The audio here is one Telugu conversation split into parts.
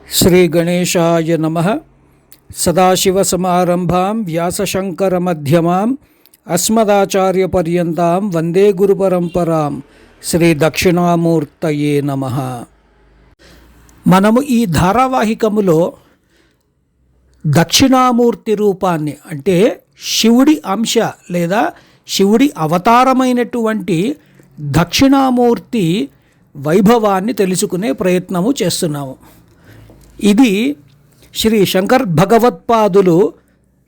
శ్రీ గణేశాయ నమః. సదాశివసమారంభాం వ్యాసశంకరమధ్యమాం అస్మదాచార్యపర్యంతాం వందే గురుపరంపరాం. శ్రీ దక్షిణామూర్తయే నమః. మనము ఈ ధారావాహికములో దక్షిణామూర్తి రూపాన్ని అంటే శివుడి అంశ లేదా శివుడి అవతారమైనటువంటి దక్షిణామూర్తి వైభవాన్ని తెలుసుకునే ప్రయత్నము చేస్తున్నాము. ఇది శ్రీ శంకర్ భగవత్పాదులు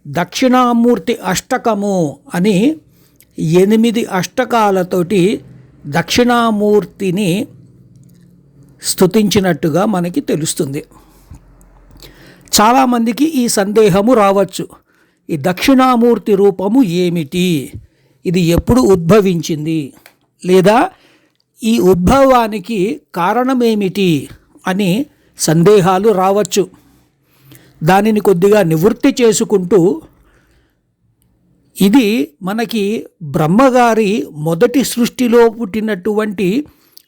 దక్షిణామూర్తి అష్టకము అని 8 అష్టకాలతోటి దక్షిణామూర్తిని స్తుతించినట్టుగా మనకి తెలుస్తుంది. చాలామందికి ఈ సందేహము రావచ్చు, ఈ దక్షిణామూర్తి రూపము ఏమిటి, ఇది ఎప్పుడు ఉద్భవించింది, లేదా ఈ ఉద్భవానికి కారణమేమిటి అని సందేహాలు రావచ్చు. దానిని కొద్దిగా నివృత్తి చేసుకుంటూ, ఇది మనకి బ్రహ్మగారి మొదటి సృష్టిలో పుట్టినటువంటి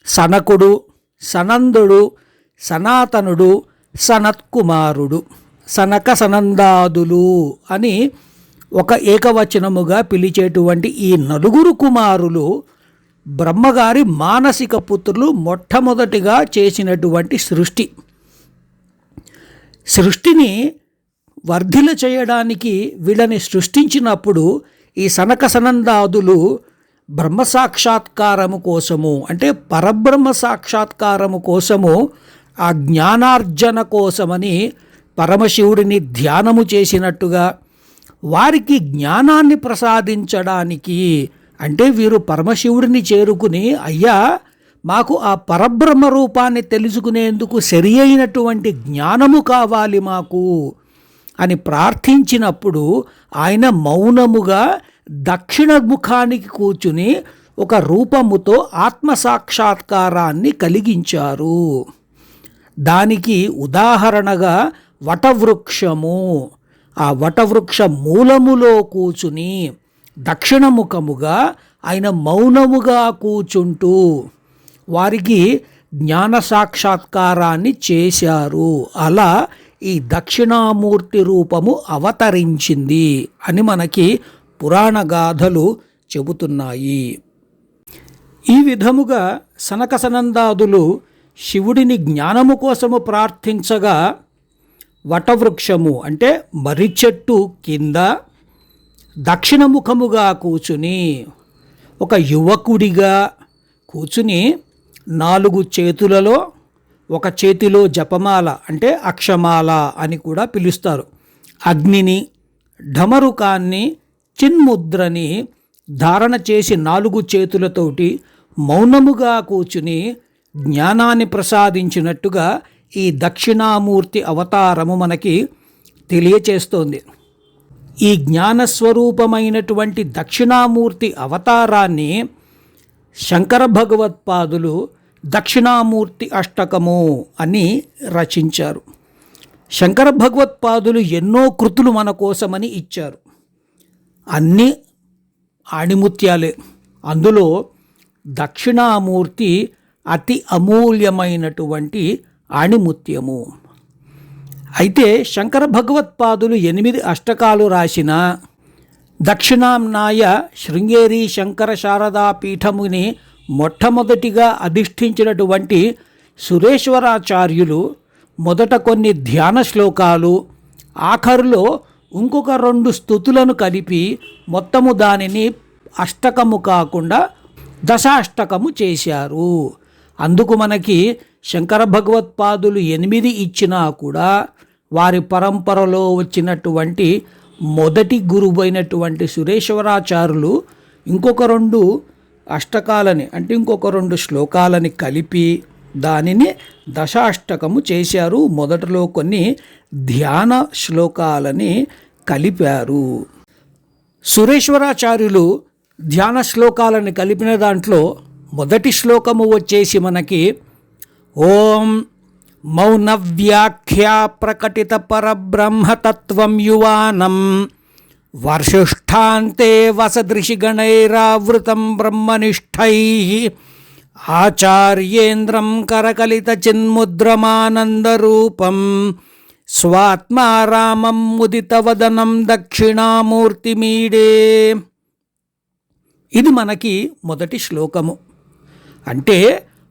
సనకుడు, సనందుడు, సనాతనుడు, సనత్కుమారుడు, సనక సనందాదులు అని ఒక ఏకవచనముగా పిలిచేటువంటి ఈ 4 కుమారులు బ్రహ్మగారి మానసిక పుత్రులు మొట్టమొదటిగా చేసినటువంటి సృష్టిని వర్ధిల చేయడానికి వీళ్ళని సృష్టించినప్పుడు ఈ సనక సనందాదులు బ్రహ్మ సాక్షాత్కారము కోసము అంటే పరబ్రహ్మ సాక్షాత్కారము కోసము ఆ జ్ఞానార్జన కోసమని పరమశివుడిని ధ్యానము చేసినట్టుగా, వారికి జ్ఞానాన్ని ప్రసాదించడానికి అంటే వీరు పరమశివుడిని చేరుకుని, అయ్యా మాకు ఆ పరబ్రహ్మ రూపాన్ని తెలుసుకునేందుకు సరి అయినటువంటి జ్ఞానము కావాలి మాకు అని ప్రార్థించినప్పుడు ఆయన మౌనముగా దక్షిణ ముఖానికి కూర్చుని ఒక రూపముతో ఆత్మసాక్షాత్కారాన్ని కలిగించారు. దానికి ఉదాహరణగా వటవృక్షము. ఆ వటవృక్ష మూలములో కూర్చుని దక్షిణముఖముగా ఆయన మౌనముగా కూర్చుంటూ వారికి జ్ఞాన సాక్షాత్కారాన్ని చేశారు. అలా ఈ దక్షిణామూర్తి రూపము అవతరించింది అని మనకి పురాణ గాథలు చెబుతున్నాయి. ఈ విధముగా సనక సనందాదులు శివుడిని జ్ఞానము కోసము ప్రార్థించగా, వటవృక్షము అంటే మర్రి చెట్టు కింద దక్షిణముఖముగా కూర్చుని ఒక యువకుడిగా కూర్చుని 4 చేతులలో, ఒక చేతిలో జపమాల అంటే అక్షమాల అని కూడా పిలుస్తారు, అగ్నిని, ఢమరుకాన్ని, చిన్ముద్రని ధారణ చేసి 4 చేతులతోటి మౌనముగా కూర్చుని జ్ఞానాన్ని ప్రసాదించినట్టుగా ఈ దక్షిణామూర్తి అవతారము మనకి తెలియచేస్తోంది. ఈ జ్ఞానస్వరూపమైనటువంటి దక్షిణామూర్తి అవతారాన్ని శంకర భగవత్పాదులు దక్షిణామూర్తి అష్టకము అని రచించారు. శంకర భగవత్పాదులు ఎన్నో కృతులు మన కోసమని ఇచ్చారు. అన్నీ ఆణిముత్యాలే. అందులో దక్షిణామూర్తి అతి అమూల్యమైనటువంటి ఆణిముత్యము. అయితే శంకర భగవత్పాదులు 8 అష్టకాలు రాసిన దక్షిణాంనాయ శృంగేరి శంకర శారదా పీఠముని మొట్టమొదటిగా అధిష్ఠించినటువంటి సురేశ్వరాచార్యులు మొదట కొన్ని ధ్యాన శ్లోకాలు, ఆఖరులో ఇంకొక 2 స్తుతులను కలిపి మొత్తము దానిని అష్టకము కాకుండా దశాష్టకము చేశారు. అందుకు మనకి శంకర భగవత్పాదులు 8 ఇచ్చినా కూడా వారి పరంపరలో వచ్చినటువంటి మొదటి గురువైనటువంటి సురేశ్వరాచార్యులు ఇంకొక 2 అష్టకాలని అంటే ఇంకొక 2 శ్లోకాలని కలిపి దానిని దశాష్టకము చేశారు. మొదటిలో కొన్ని ధ్యాన శ్లోకాలని కలిపారు. సురేశ్వరాచార్యులు ధ్యాన శ్లోకాలను కలిపిన దాంట్లో మొదటి శ్లోకము వచ్చేసి మనకి ఓం మౌన వ్యాఖ్యా ప్రకటిత పరబ్రహ్మతత్వం యువానం వర్షిష్ఠాంతే వసదృషిగణైరావృతం బ్రహ్మనిష్టై ఆచార్యేంద్రం కరకలిత చిన్ముద్రమానందరూపం స్వాత్మారామం ముదితవదనం దక్షిణామూర్తిమీడే. ఇది మనకి మొదటి శ్లోకము. అంటే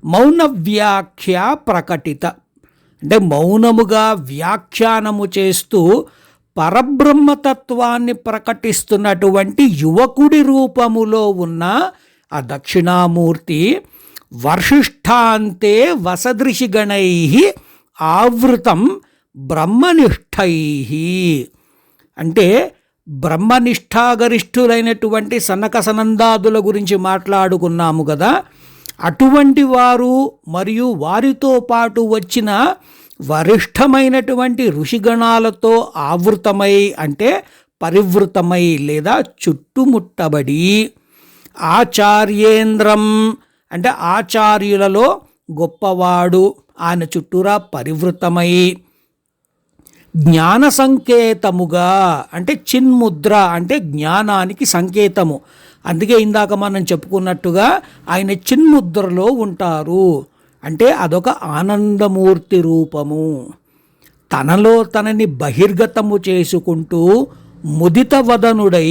మౌన వ్యాఖ్య ప్రకటిత, అంటే మౌనముగా వ్యాఖ్యానము చేస్తూ పరబ్రహ్మతత్వాన్ని ప్రకటిస్తున్నటువంటి యువకుడి రూపములో ఉన్న ఆ దక్షిణామూర్తి వర్షిష్ఠాంతే వసదృశిగణై ఆవృతం బ్రహ్మనిష్టై, అంటే బ్రహ్మనిష్టాగరిష్ఠులైనటువంటి సనక సనందాదుల గురించి మాట్లాడుకున్నాము కదా. అటువంటి వారు మరియు వారితో పాటు వచ్చిన వరిష్ఠమైనటువంటి ఋషిగణాలతో ఆవృతమై, అంటే పరివృతమై లేదా చుట్టుముట్టబడి, ఆచార్యేంద్రం అంటే ఆచార్యులలో గొప్పవాడు ఆయన చుట్టూరా పరివృతమై, జ్ఞాన సంకేతముగా అంటే చిన్ముద్ర అంటే జ్ఞానానికి సంకేతము. అందుకే ఇందాక మనం చెప్పుకున్నట్టుగా ఆయన చిన్ముద్రలో ఉంటారు. అంటే అదొక ఆనందమూర్తి రూపము. తనలో తనని బహిర్గతము చేసుకుంటూ ముదిత వదనుడై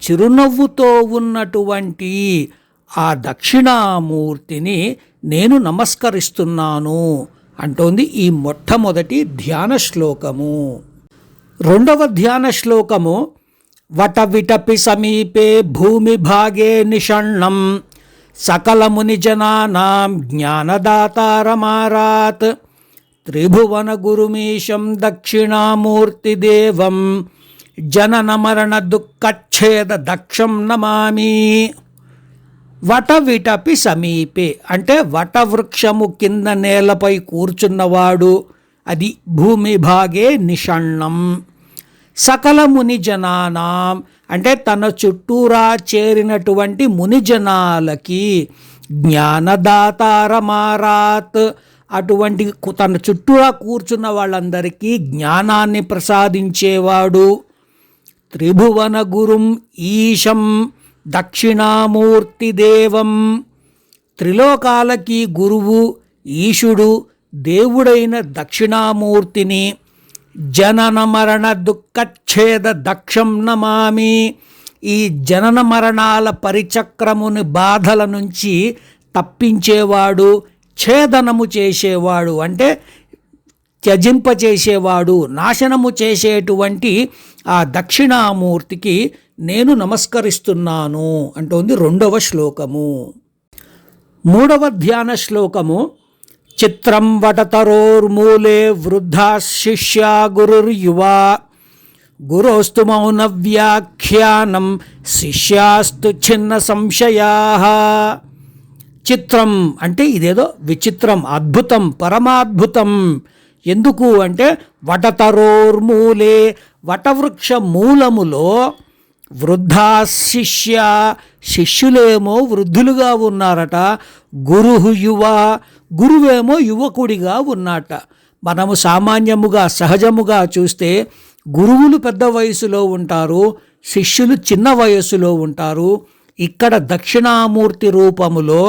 చిరునవ్వుతో ఉన్నటువంటి ఆ దక్షిణామూర్తిని నేను నమస్కరిస్తున్నాను అంటోంది ఈ మొట్టమొదటి ధ్యాన శ్లోకము. రెండవ ధ్యాన శ్లోకము వట విటపి సమీపే భూమి భాగే నిషణ్ణం సకలముని జనానాం జ్ఞానదాతారమారాత్ త్రిభువన గురుమీశం దక్షిణామూర్తిదేవం జనన మరణ దుఃఖచ్ఛేద దక్షం నమామి. వట విటపి సమీపే అంటే వటవృక్షము కింద నేలపై కూర్చున్నవాడు, అది భూమి భాగే నిషణ్ణం. సకల ముని జనానాం అంటే తన చుట్టూరా చేరినటువంటి మునిజనాలకి జ్ఞానదాతారమారాత్ అటువంటి తన చుట్టూరా కూర్చున్న వాళ్ళందరికీ జ్ఞానాన్ని ప్రసాదించేవాడు. త్రిభువన గురుం ఈశం దక్షిణామూర్తిదేవం త్రిలోకాలకి గురువు ఈశుడు దేవుడైన దక్షిణామూర్తిని జనన మరణ దుఃఖచ్ఛేద దక్షం నమామి. ఈ జనన మరణాల పరిచక్రముని బాధల నుంచి తప్పించేవాడు, ఛేదనము చేసేవాడు అంటే త్యజింపచేసేవాడు, నాశనము చేసేటువంటి ఆ దక్షిణామూర్తికి నేను నమస్కరిస్తున్నాను అంటోంది రెండవ శ్లోకము. మూడవ ధ్యాన శ్లోకము చిత్రం వటతరోర్మూలే వృద్ధా శిష్యా గురుర్యువా గురోస్తు మౌన వ్యాఖ్యానం శిష్యాస్తు చిన్న సంశయాః. చిత్రం అంటే ఇదేదో విచిత్రం, అద్భుతం, పరమాద్భుతం. ఎందుకు అంటే వటతరోర్మూలే వటవృక్ష మూలములో వృద్ధా శిష్య శిష్యులేమో వృద్ధులుగా ఉన్నారట, గురుహు యువ గురువేమో యువకుడిగా ఉన్నట. మనము సామాన్యముగా సహజముగా చూస్తే గురువులు పెద్ద వయసులో ఉంటారు, శిష్యులు చిన్న వయస్సులో ఉంటారు. ఇక్కడ దక్షిణామూర్తి రూపములో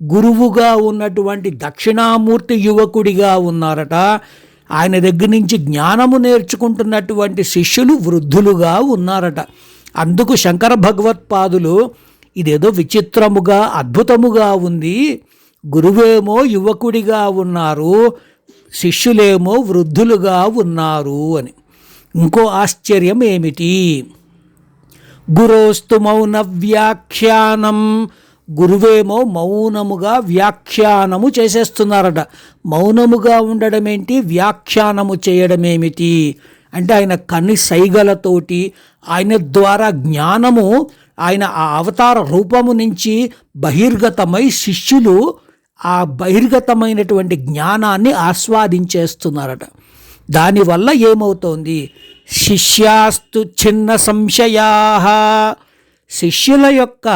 గురువుగా ఉన్నటువంటి దక్షిణామూర్తి యువకుడిగా ఉన్నారట. ఆయన దగ్గర నుంచి జ్ఞానము నేర్చుకుంటున్నటువంటి శిష్యులు వృద్ధులుగా ఉన్నారట. అందుకు శంకర భగవత్పాదులు ఇదేదో విచిత్రముగా అద్భుతముగా ఉంది, గురువేమో యువకుడిగా ఉన్నారు, శిష్యులేమో వృద్ధులుగా ఉన్నారు అని. ఇంకో ఆశ్చర్యం ఏమిటి? గురోస్తు మౌన వ్యాఖ్యానం గురువేమో మౌనముగా వ్యాఖ్యానము చేసేస్తున్నారట. మౌనముగా ఉండడం ఏంటి, వ్యాఖ్యానము చేయడం ఏమిటి అంటే ఆయన కన్ని సైగలతోటి ఆయన ద్వారా జ్ఞానము ఆయన ఆ అవతార రూపము నుంచి బహిర్గతమై శిష్యులు ఆ బహిర్గతమైనటువంటి జ్ఞానాన్ని ఆస్వాదించేస్తున్నారట. దానివల్ల ఏమవుతోంది, శిష్యాస్తు చిన్న సంశయాః శిష్యుల యొక్క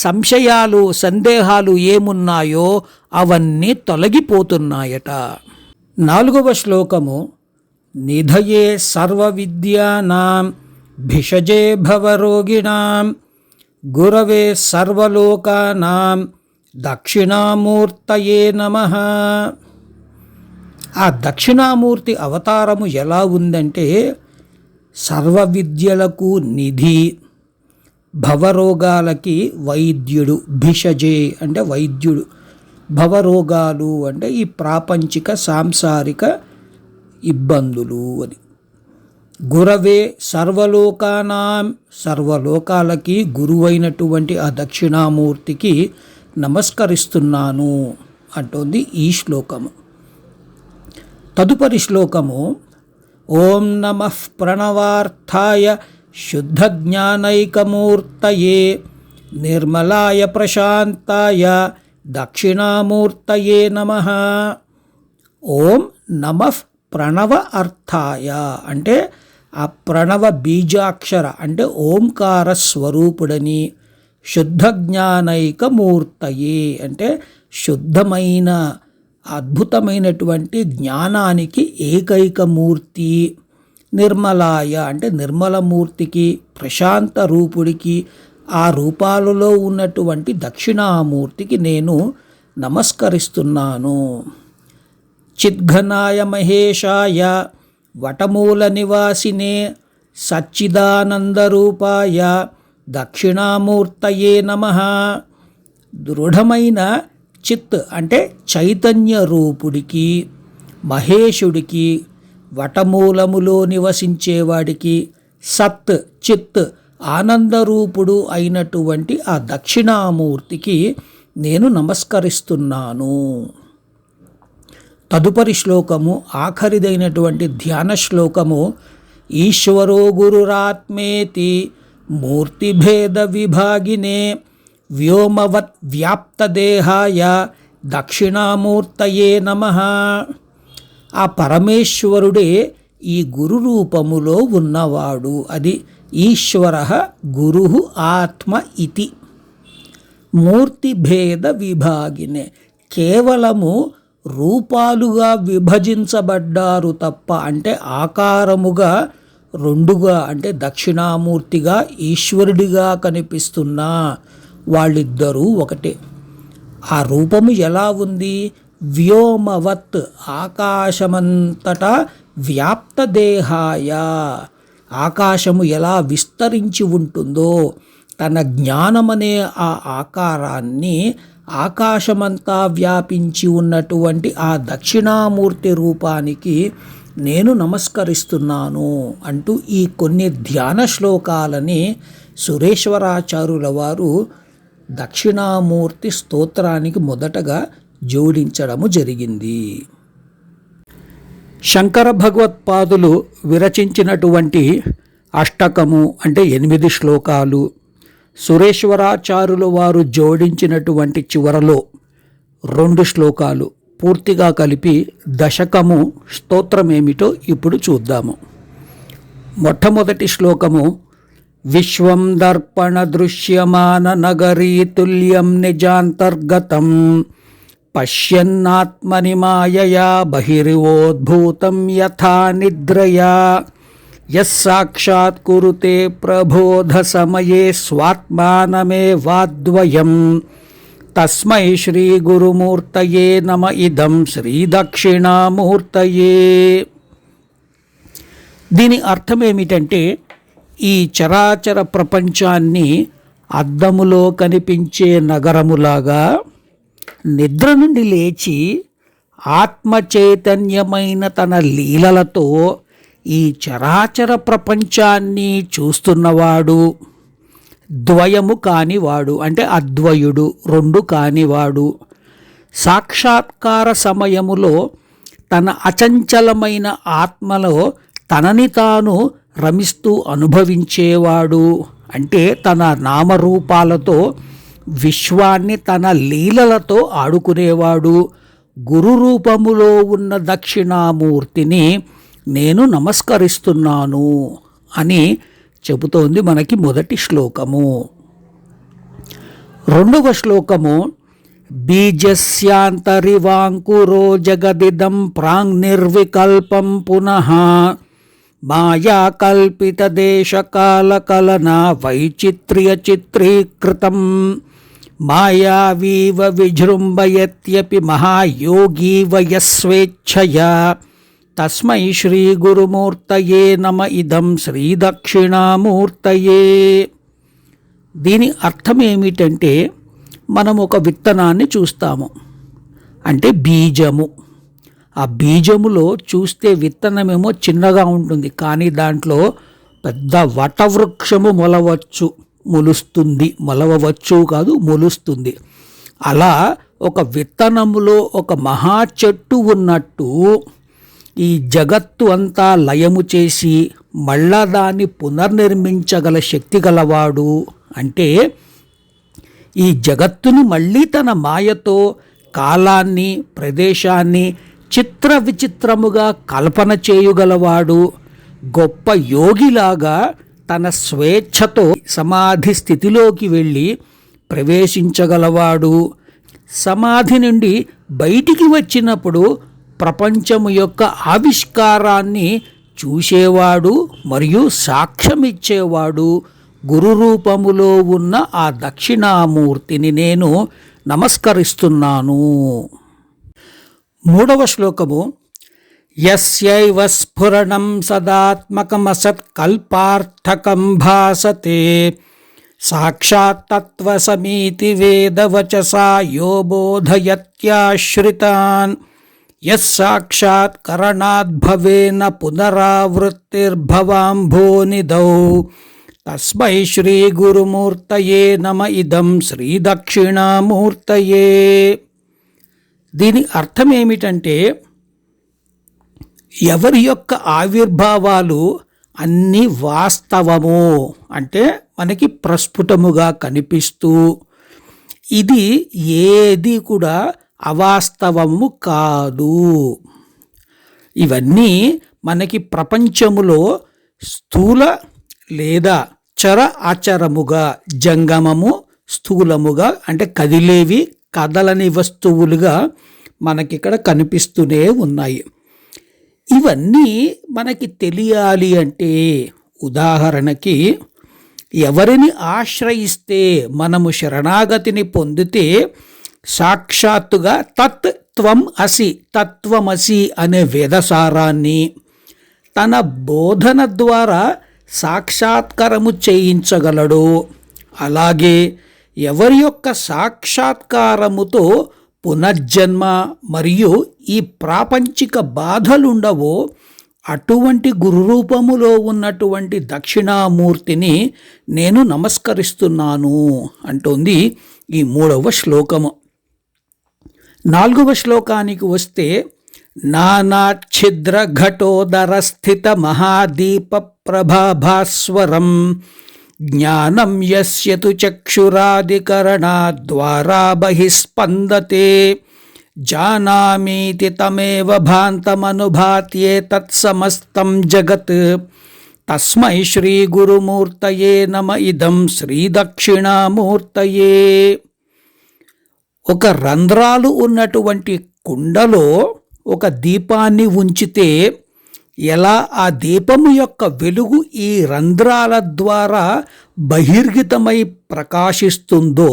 సంశయాలు సందేహాలు ఏమున్నాయో అవన్నీ తొలగిపోతున్నాయట. నాలుగవ శ్లోకము నిధయే సర్వ విద్యానాం భిషజే భవరోగిణాం గురవే సర్వలోకానాం దక్షిణామూర్తయే నమః. ఆ దక్షిణామూర్తి అవతారము ఎలా ఉందంటే, సర్వ విద్యలకు నిధి, భవరోగాలకి వైద్యుడు, భిషజే అంటే వైద్యుడు, భవరోగాలు అంటే ఈ ప్రాపంచిక సాంసారిక ఇబ్బందులు అని. గురవే సర్వలోకానాం, సర్వలోకాలకి గురువైనటువంటి ఆ దక్షిణామూర్తికి నమస్కరిస్తున్నాను అంటోంది ఈ శ్లోకము. తదుపరి శ్లోకము, ఓం నమః ప్రణవార్థాయ శుద్ధజ్ఞానైకమూర్తయే నిర్మలాయ ప్రశాంతాయ దక్షిణామూర్తయే నమః. ఓం నమః ప్రణవ అర్థాయ అంటే ఆ ప్రణవ బీజాక్షర అంటే ఓంకార స్వరూపుడని, శుద్ధజ్ఞానైకమూర్తయే అంటే శుద్ధమైన అద్భుతమైనటువంటి జ్ఞానానికి ఏకైక మూర్తి, నిర్మలాయ అంటే నిర్మలమూర్తికి, ప్రశాంత రూపుడికి, ఆ రూపాలలో ఉన్నటువంటి దక్షిణామూర్తికి నేను నమస్కరిస్తున్నాను. చిద్ఘనాయ మహేశాయ వటమూల నివాసినే సచ్చిదానందరూపాయ దక్షిణామూర్తయే నమః. దృఢమైన చిత్ అంటే చైతన్య రూపుడికి, మహేశుడికి, వటమూలములో నివసించేవాడికి, సత్ చిత్ ఆనందరూపుడు అయినటువంటి ఆ దక్షిణామూర్తికి నేను నమస్కరిస్తున్నాను. తదుపరి శ్లోకము, ఆఖరిదైనటువంటి ధ్యాన శ్లోకము, ఈశ్వరో గురురాత్మేతి మూర్తిభేద విభాగినే వ్యోమవత్ వ్యాప్తదేహాయ దక్షిణామూర్తయే నమః. ఆ పరమేశ్వరుడే ఈ గురు రూపములో ఉన్నవాడు. అది ఈశ్వర గురు ఆత్మ ఇతి. మూర్తిభేద విభాగినే కేవలము రూపాలుగా విభజించబడ్డారు తప్ప, అంటే ఆకారముగా రెండుగా అంటే దక్షిణామూర్తిగా ఈశ్వరుడిగా కనిపిస్తున్న వాళ్ళిద్దరూ ఒకటే. ఆ రూపము ఎలా ఉంది? వ్యోమవత్ ఆకాశమంతటా వ్యాప్తదేహాయ, ఆకాశము ఎలా విస్తరించి ఉంటుందో తన జ్ఞానమనే ఆ ఆకారాన్ని ఆకాశమంతా వ్యాపించి ఉన్నటువంటి ఆ దక్షిణామూర్తి రూపానికి నేను నమస్కరిస్తున్నాను అంటూ ఈ కొన్ని ధ్యాన శ్లోకాలని సురేశ్వరాచార్యుల వారు దక్షిణామూర్తి స్తోత్రానికి మొదటగా జోడించడము జరిగింది. శంకర భగవత్పాదులు విరచించినటువంటి అష్టకము అంటే 8 శ్లోకాలు, సురేశ్వరాచార్యుల వారు జోడించినటువంటి చివరలో 2 శ్లోకాలు పూర్తిగా కలిపి దశకము స్తోత్రమేమిటో ఇప్పుడు చూద్దాము. మొట్టమొదటి శ్లోకము, విశ్వం దర్పణ దృశ్యమాన నగరీ తుల్యం నిజాంతర్గతం పశ్యన్నాత్మని మాయయా బహిర్వోద్భూతం యథా నిద్రయా యస్సాక్షాత్ కురుతే ప్రబోధ సమయే స్వాత్మానమేవాద్వయం తస్మై శ్రీ గురుమూర్తయే నమ ఇదం శ్రీ దక్షిణామూర్తయే. దీని అర్థం ఏమిటంటే, ఈ చరాచర ప్రపంచాన్ని అద్దములో కనిపించే నగరములాగా నిద్ర నుండి లేచి ఆత్మ చైతన్యమైన తన లీలలతో ఈ చరాచర ప్రపంచాన్ని చూస్తున్నవాడు, ద్వయము కానివాడు అంటే అద్వయుడు, 2 కానివాడు, సాక్షాత్కార సమయములో తన అచంచలమైన ఆత్మలో తనని తాను రమిస్తూ అనుభవించేవాడు, అంటే తన నామరూపాలతో విశ్వాన్ని తన లీలలతో ఆడుకునేవాడు, గురు రూపములో ఉన్న దక్షిణామూర్తిని నేను నమస్కరిస్తున్నాను అని చెబుతోంది మనకి మొదటి శ్లోకము. రెండవ శ్లోకము, బీజస్యాంతరివాంకురో జగదిదం ప్రాంగ్ నిర్వికల్పం పునః మాయా కల్పిత దేశకాల కలన వైచిత్ర్య చిత్రీకృతం మాయావీవ విజృంభయత్యపి మహాయోగీవ యస్వేచ్ఛయా తస్మై శ్రీ గురుమూర్తయే నమ ఇదం శ్రీ దక్షిణామూర్తయే. దీని అర్థం ఏమిటంటే, మనం ఒక విత్తనాన్ని చూస్తాము, అంటే బీజము. ఆ బీజములో చూస్తే విత్తనమేమో చిన్నగా ఉంటుంది, కానీ దాంట్లో పెద్ద వటవృక్షము మొలవచ్చు కాదు మొలుస్తుంది. అలా ఒక విత్తనములో ఒక మహా చెట్టు ఉన్నట్టు ఈ జగత్తు అంతా లయము చేసి మళ్ళా దాన్ని పునర్నిర్మించగల శక్తి గలవాడు. అంటే ఈ జగత్తుని మళ్ళీ తన మాయతో కాలాన్ని ప్రదేశాన్ని చిత్ర విచిత్రముగా కల్పన చేయగలవాడు. గొప్ప యోగిలాగా తన స్వేచ్ఛతో సమాధి స్థితిలోకి వెళ్ళి ప్రవేశించగలవాడు. సమాధి నుండి బయటికి వచ్చినప్పుడు ప్రపంచము యొక్క ఆవిష్కారాన్ని చూసేవాడు మరియు సాక్ష్యమిచ్చేవాడు. గురు రూపములో ఉన్న ఆ దక్షిణామూర్తిని నేను నమస్కరిస్తున్నాను. 3వ శ్లోకము. యస్యైవ స్ఫురణం సదాత్మకమసత్కల్పార్థకం భాసతే సాక్షాత్ తత్వసమీతి వేదవచసా యో బోధయత్యాశ్రితాన్ యస్సాక్షాత్ కరణాద్భవేన పునరావృత్తిర్భవాంభోనిధౌ తస్మై శ్రీ గురుమూర్తయే నమ ఇదం శ్రీ దక్షిణామూర్తయే. దీని అర్థం ఏమిటంటే, ఎవరి యొక్క ఆవిర్భావాలు అన్నీ వాస్తవము, అంటే మనకి ప్రస్ఫుటముగా కనిపిస్తూ, ఇది ఏది కూడా అవాస్తవము కాదు. ఇవన్నీ మనకి ప్రపంచములో స్థూల లేదా చర అచరముగా, జంగమము, స్థూలముగా అంటే కదిలేవి కదలని వస్తువులుగా మనకిక్కడ కనిపిస్తూనే ఉన్నాయి. ఇవన్నీ మనకి తెలియాలి అంటే, ఉదాహరణకి ఎవరిని ఆశ్రయిస్తే మనము శరణాగతిని పొందితే సాక్షాత్తుగా త్వం అసి, తత్వమసి అనే వేదసారాన్ని తన బోధన ద్వారా సాక్షాత్కారము చేయించగలడు. అలాగే ఎవరి యొక్క సాక్షాత్కారముతో పునర్జన్మ మరియు ఈ ప్రాపంచిక బాధలుండవో అటువంటి గురురూపములో ఉన్నటువంటి దక్షిణామూర్తిని నేను నమస్కరిస్తున్నాను అంటోంది ఈ 3వ శ్లోకము. 4వ శ్లోకానికి వస్తే, నానాఛిద్ర ఘటోదర స్థిత మహాదీప ప్రభాభాస్వరం జ్ఞానం యస్య తు చక్షురాదికరణాద్వారా బహిస్పందతే జానామీతి తమేవ భాంతమనుభాత్యే తత్సమస్తం జగత్ తస్మై శ్రీ గురుమూర్తయే నమ ఇదం శ్రీ దక్షిణామూర్తయే. ఒక రంధ్రాలు ఉన్నటువంటి కుండలో ఒక దీపాన్ని ఉంచితే ఎలా ఆ దీపము యొక్క వెలుగు ఈ రంధ్రాల ద్వారా బహిర్గతమై ప్రకాశిస్తుందో,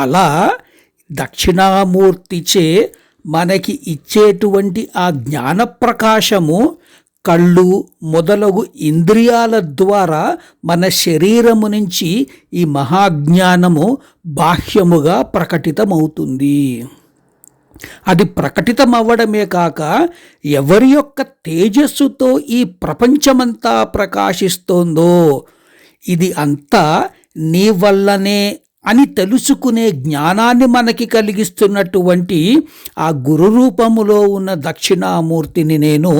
అలా దక్షిణామూర్తిచే మనకి ఇచ్చేటువంటి ఆ జ్ఞాన ప్రకాశము కళ్ళు మొదలగు ఇంద్రియాల ద్వారా మన శరీరము నుంచి ఈ మహాజ్ఞానము బాహ్యముగా ప్రకటితమవుతుంది. అది ప్రకటితమవ్వడమే కాక ఎవరి యొక్క తేజస్సుతో ఈ ప్రపంచమంతా ప్రకాశిస్తోందో ఇది అంతా నీ వల్లనే అని తెలుసుకునే జ్ఞానాన్ని మనకి కలిగిస్తున్నటువంటి ఆ గురు రూపములో ఉన్న దక్షిణామూర్తిని నేను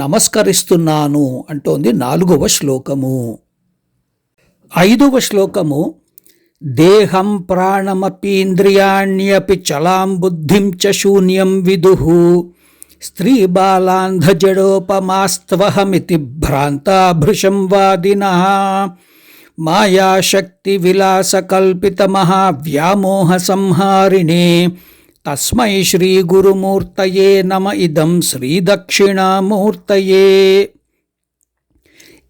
నమస్కరిస్తున్నాను అంటోంది 4వ శ్లోకము. 5వ శ్లోకము. దేహం ప్రాణమపీంద్రియాణ్యపి చలాం బుద్ధిం చ శూన్యం విదుః స్త్రీ బాలాంధజడోపమాస్త్వహమితి భ్రాంతా భృశం వాదినః మాయాశక్తి విలాసకల్పిత మహావ్యామోహ సంహారిణే తస్మై శ్రీ గురుమూర్తయే నమ ఇదం శ్రీ దక్షిణామూర్తయే.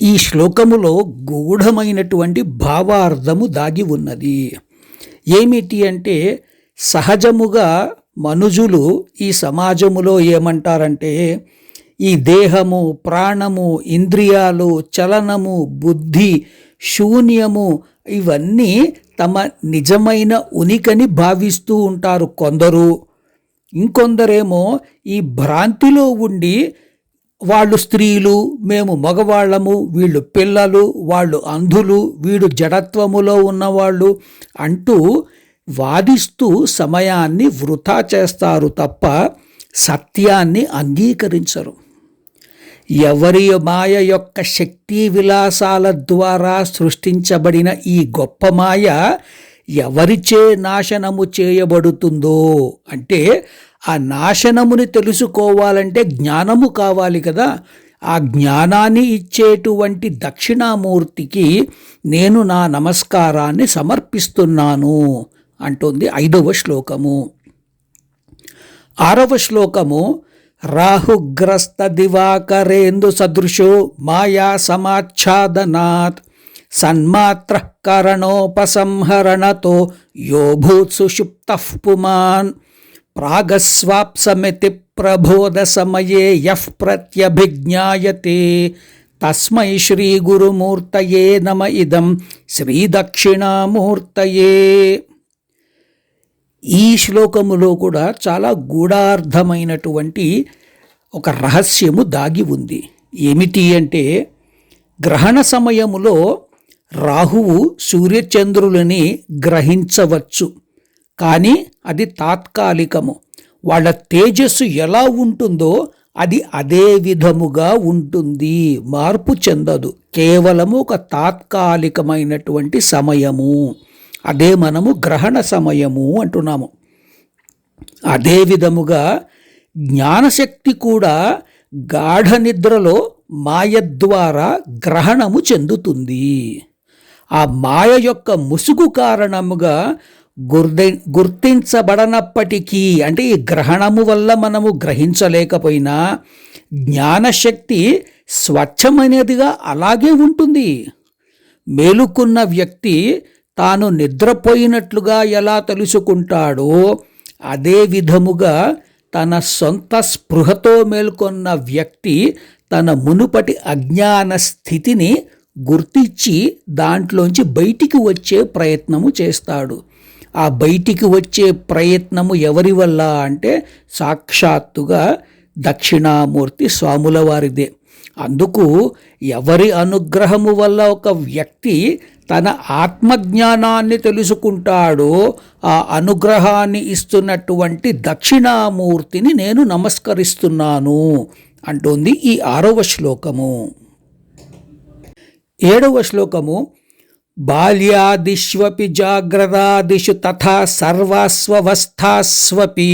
ఈ శ్లోకములో గూఢమైనటువంటి భావార్థము దాగి ఉన్నది. ఏమిటి అంటే సహజముగా మనుజులు ఈ సమాజములో ఏమంటారంటే ఈ దేహము, ప్రాణము, ఇంద్రియాలు, చలనము, బుద్ధి, శూన్యము ఇవన్నీ తమ నిజమైన ఉనికని భావిస్తూ ఉంటారు కొందరు. ఇంకొందరేమో ఈ భ్రాంతిలో ఉండి వాళ్ళు స్త్రీలు, మేము మగవాళ్ళము, వీళ్ళు పిల్లలు, వాళ్ళు అంధులు, వీడు జడత్వములో ఉన్నవాళ్ళు అంటూ వాదిస్తూ సమయాన్ని వృథా చేస్తారు తప్ప సత్యాన్ని అంగీకరించరు. ఎవరి మాయ యొక్క శక్తి విలాసాల ద్వారా సృష్టించబడిన ఈ గొప్ప మాయ ఎవరిచే నాశనము చేయబడుతుందో అంటే ఆ నాశనముని తెలుసుకోవాలంటే జ్ఞానము కావాలి కదా. ఆ జ్ఞానాన్ని ఇచ్చేటువంటి దక్షిణామూర్తికి నేను నా నమస్కారాన్ని సమర్పిస్తున్నాను అంటుంది 5వ శ్లోకము. 6వ శ్లోకము రాహుగ్రస్త దివాకరేందు సదృశో మాయా సమాచ్ఛాదనాత్ సన్మాత్ర కరణోపసంహరణతో యో భూత్ సుషుప్తః పుమాన్ ప్రాగస్వాప్సమితి ప్రబోధ సమయే యః ప్రత్యభిజ్ఞాయతే తస్మై శ్రీ గురుమూర్తయే నమ ఇదం శ్రీ దక్షిణామూర్తయే. ఈ శ్లోకములో కూడా చాలా గూఢార్థమైనటువంటి ఒక రహస్యము దాగి ఉంది. ఏమిటి అంటే గ్రహణ సమయములో రాహువు సూర్యచంద్రులని గ్రహించవచ్చు, కానీ అది తాత్కాలికము. వాళ్ళ తేజస్సు ఎలా ఉంటుందో అది అదే విధముగా ఉంటుంది, మార్పు చెందదు. కేవలము ఒక తాత్కాలికమైనటువంటి సమయము. అదే మనము గ్రహణ సమయము అంటున్నాము. అదే విధముగా జ్ఞానశక్తి కూడా గాఢ నిద్రలో మాయ ద్వారా గ్రహణము చెందుతుంది. ఆ మాయ యొక్క ముసుగు కారణముగా గుర్తించబడనప్పటికీ, అంటే ఈ గ్రహణము వల్ల మనము గ్రహించలేకపోయినా జ్ఞానశక్తి స్వచ్ఛమైనదిగా అలాగే ఉంటుంది. మేలుకున్న వ్యక్తి తాను నిద్రపోయినట్లుగా ఎలా తెలుసుకుంటాడో అదే విధముగా తన సొంత స్పృహతో మేల్కొన్న వ్యక్తి తన మునుపటి అజ్ఞాన స్థితిని గుర్తించి దాంట్లోంచి బయటికి వచ్చే ప్రయత్నము చేస్తాడు. ఆ బయటికి వచ్చే ప్రయత్నము ఎవరి వల్ల అంటే సాక్షాత్తుగా దక్షిణామూర్తి స్వాముల వారిదే. అందుకు ఎవరి అనుగ్రహము వల్ల ఒక వ్యక్తి తన ఆత్మజ్ఞానాన్ని తెలుసుకుంటాడో ఆ అనుగ్రహాన్ని ఇస్తున్నటువంటి దక్షిణామూర్తిని నేను నమస్కరిస్తున్నాను అంటోంది ఈ 6వ శ్లోకము. 7వ శ్లోకము బాల్యాదిష్వపి జాగ్రత్తాదిషు తథా సర్వాస్వవస్థాస్వపి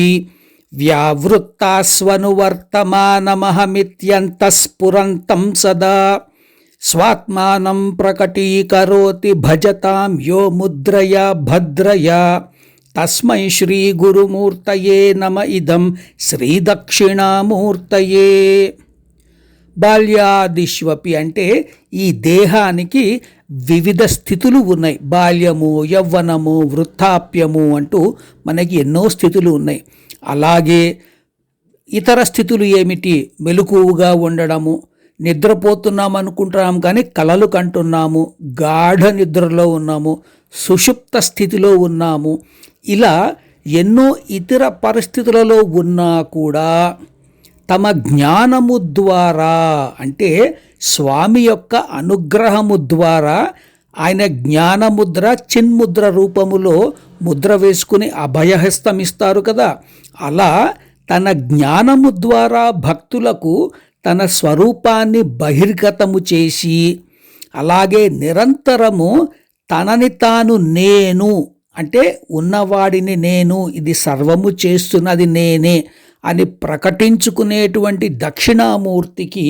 వ్యావృత్తాస్వనువర్తమానమహమిత్యంతఃస్ఫురంతం సదా స్వాత్మానం ప్రకటీకరోతి భజతాం యో ముద్రయా భద్రయా తస్మై శ్రీ గురుమూర్తయే నమ ఇదం శ్రీ దక్షిణామూర్తయే. బాల్యాదిష్వపి అంటే ఈ దేహానికి వివిధ స్థితులు ఉన్నాయి. బాల్యము, యవ్వనము, వృద్ధాప్యము అంటూ మనకి ఎన్నో స్థితులు ఉన్నాయి. అలాగే ఇతర స్థితులు ఏమిటి? మెలకువగా ఉండడము, నిద్రపోతున్నాం అనుకుంటున్నాం కానీ కలలు కంటున్నాము, గాఢ నిద్రలో ఉన్నాము, సుషుప్త స్థితిలో ఉన్నాము. ఇలా ఎన్నో ఇతర పరిస్థితులలో ఉన్నా కూడా తమ జ్ఞానము ద్వారా, అంటే స్వామి యొక్క అనుగ్రహము ద్వారా, ఆయన జ్ఞానముద్ర చిన్ముద్ర రూపములో ముద్ర వేసుకుని అభయహస్తం ఇస్తారు కదా, అలా తన జ్ఞానము ద్వారా భక్తులకు తన స్వరూపాన్ని బహిర్గతము చేసి, అలాగే నిరంతరము తనని తాను నేను, అంటే ఉన్నవాడిని నేను, ఇది సర్వము చేస్తున్నది నేనే అని ప్రకటించుకునేటువంటి దక్షిణామూర్తికి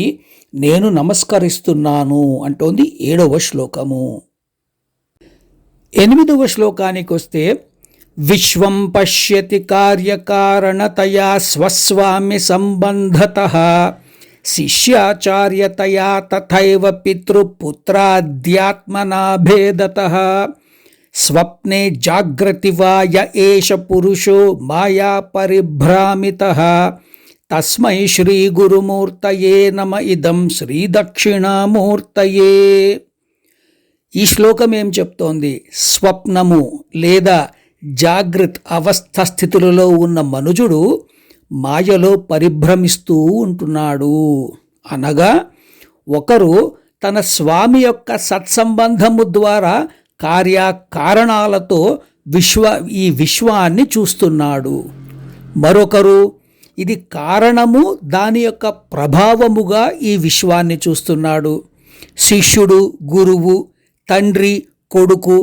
నేను నమస్కరిస్తున్నాను అంటోంది 7వ శ్లోకము. 8వ శ్లోకానికి వస్తే విశ్వం పశ్యతి కార్యకారణతయా స్వస్వామి సంబంధతః శిష్యాచార్యతయా తథైవ పితృపుత్రాధ్యాత్మనా భేదతః స్వప్నే జాగ్రతి వా య ఏష పురుషో మాయా పరిభ్రామితః తస్మై శ్రీ గురుమూర్తయే నమ ఇదం శ్రీ దక్షిణామూర్తయే. ఈ శ్లోకం ఏం చెప్తోంది? స్వప్నము లేదా జాగ్రత్త అవస్థ స్థితులలో ఉన్న మనుజుడు మాయలో పరిభ్రమిస్తూ ఉంటున్నాడు. అనగా ఒకరు తన స్వామి యొక్క సత్సంబంధము ద్వారా కార్యకారణాలతో ఈ విశ్వాన్ని చూస్తున్నాడు. మరొకరు ఇది కారణము, దాని యొక్క ప్రభావముగా ఈ విశ్వాన్ని చూస్తున్నాడు. శిష్యుడు, గురువు, తండ్రి, కొడుకు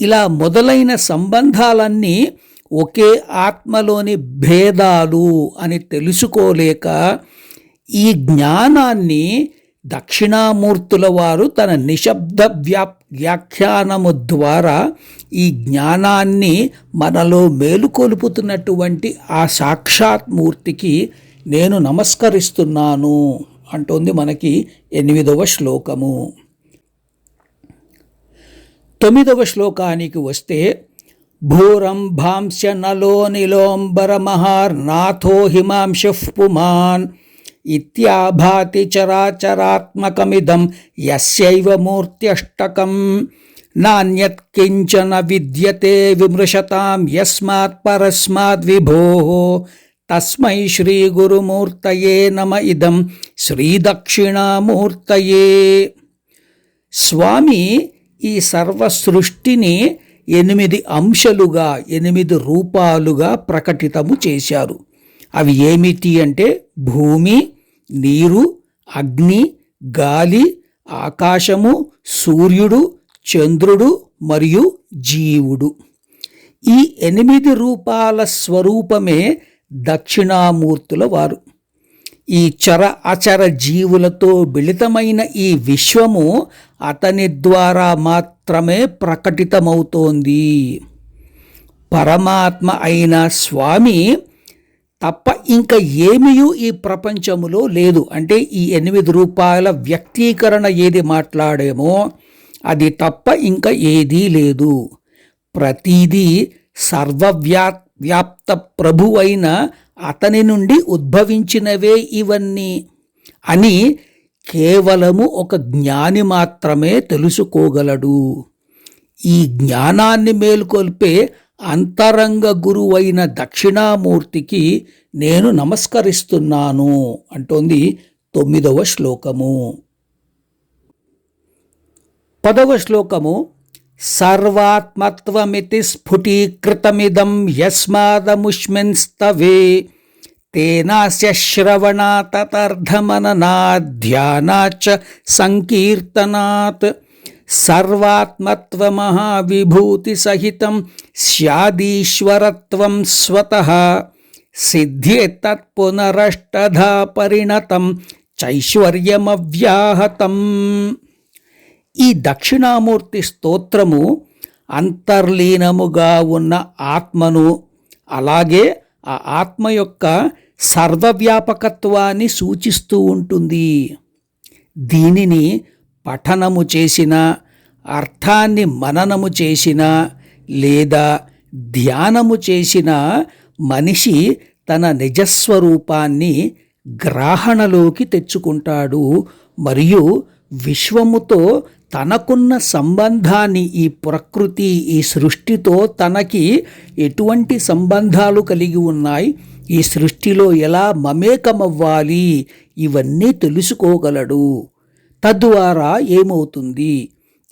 ఇలా మొదలైన సంబంధాలన్నీ ఒకే ఆత్మలోని భేదాలు అని తెలుసుకోలేక ఈ జ్ఞానాన్ని దక్షిణామూర్తుల వారు తన నిశ్శబ్ద వ్యాఖ్యానము ద్వారా ఈ జ్ఞానాన్ని మనలో మేలుకొలుపుతున్నటువంటి ఆ సాక్షాత్ మూర్తికి నేను నమస్కరిస్తున్నాను అంటోంది మనకి 8వ శ్లోకము. 9వ శ్లోకానికి వస్తే భూరంభాంశ నలో నిలోంబరమహార్నాథో హిమాంశః పుమాన్ ఇత్యాభాతి చరాచరాత్మకమిదం యస్యైవ మూర్త్యష్టకం నాన్యత్ కించన విద్యతే విమృశతాం యస్మాత్ పరస్మాద్ విభోః తస్మై శ్రీ గురుమూర్తయే నమ ఇదం శ్రీ దక్షిణామూర్తయే. స్వామి ఈ సర్వ సృష్టిని 8 అంశాలుగా 8 రూపాలుగా ప్రకటితము చేశారు. అవి ఏమిటి అంటే భూమి, నీరు, అగ్ని, గాలి, ఆకాశము, సూర్యుడు, చంద్రుడు మరియు జీవుడు. ఈ 8 రూపాల స్వరూపమే దక్షిణామూర్తుల వారు. ఈ చర అచర జీవులతో మిళితమైన ఈ విశ్వము అతని ద్వారా మాత్రమే ప్రకటితమవుతోంది. పరమాత్మ అయిన స్వామి తప్ప ఇంకా ఏమీయూ ఈ ప్రపంచములో లేదు. అంటే ఈ 8 రూపాయల వ్యక్తీకరణ ఏది మాట్లాడేమో అది తప్ప ఇంకా ఏదీ లేదు. ప్రతిదీ సర్వవ్యాప్త ప్రభువైన అతని నుండి ఉద్భవించినవే ఇవన్నీ అని కేవలము ఒక జ్ఞాని మాత్రమే తెలుసుకోగలడు. ఈ జ్ఞానాన్ని మేల్కొల్పే అంతరంగ గురువైన దక్షిణామూర్తికి నేను నమస్కరిస్తున్నాను అంటోంది 9వ శ్లోకము. 10వ శ్లోకము సర్వాత్మత్వమితి స్ఫుటీకృతమిదం యస్మాదముష్మిన్స్తవే తేనాస్య శ్రవణాత్ తదర్థమననాద్ ధ్యానాచ్చ సంకీర్తనాత్ సర్వాత్మత్వమహావిభూతి సహితం స్యాదీశ్వరత్వం స్వతః సిద్ధ్యేతత్ పునరష్టధా పరిణతం చైశ్వర్యమవ్యాహతం. ఈ దక్షిణామూర్తి స్తోత్రము అంతర్లీనముగా ఉన్న ఆత్మను, అలాగే ఆ ఆత్మ యొక్క సర్వవ్యాపకత్వాన్ని సూచిస్తూ ఉంటుంది. దీనిని పఠనము చేసిన, అర్థాన్ని మననము చేసిన లేదా ధ్యానము చేసిన మనిషి తన నిజస్వరూపాన్ని గ్రహణలోకి తెచ్చుకుంటాడు మరియు విశ్వముతో తనకున్న సంబంధాన్ని, ఈ ప్రకృతి, ఈ సృష్టితో తనకి ఎటువంటి సంబంధాలు కలిగి ఉన్నాయి, ఈ సృష్టిలో ఎలా మమేకమవ్వాలి, ఇవన్నీ తెలుసుకోగలడు. తద్వారా ఏమవుతుంది?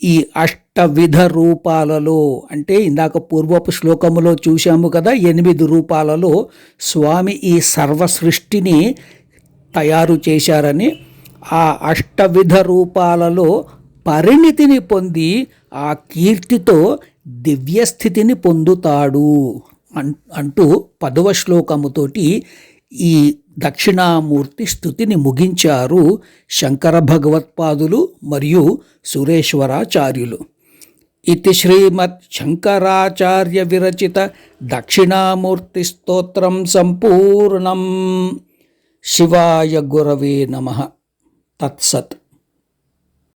ఈ అష్టవిధ రూపాలలో, అంటే ఇందాక పూర్వపు శ్లోకములో చూశాము కదా, 8 రూపాలలో స్వామి ఈ సర్వ సృష్టిని తయారు చేశారని, ఆ అష్టవిధ రూపాలలో పరిణితిని పొంది ఆ కీర్తితో దివ్యస్థితిని పొందుతాడు అంటూ 10వ శ్లోకముతోటి ఈ దక్షిణామూర్తి స్తుతిని ముగించారు శంకర భగవత్పాదులు మరియు సురేశ్వరాచార్యులు. ఇతి శ్రీమద్ శంకరాచార్య విరచిత దక్షిణామూర్తి స్తోత్రం సంపూర్ణం. శివాయ గురవే నమః. తత్సత్.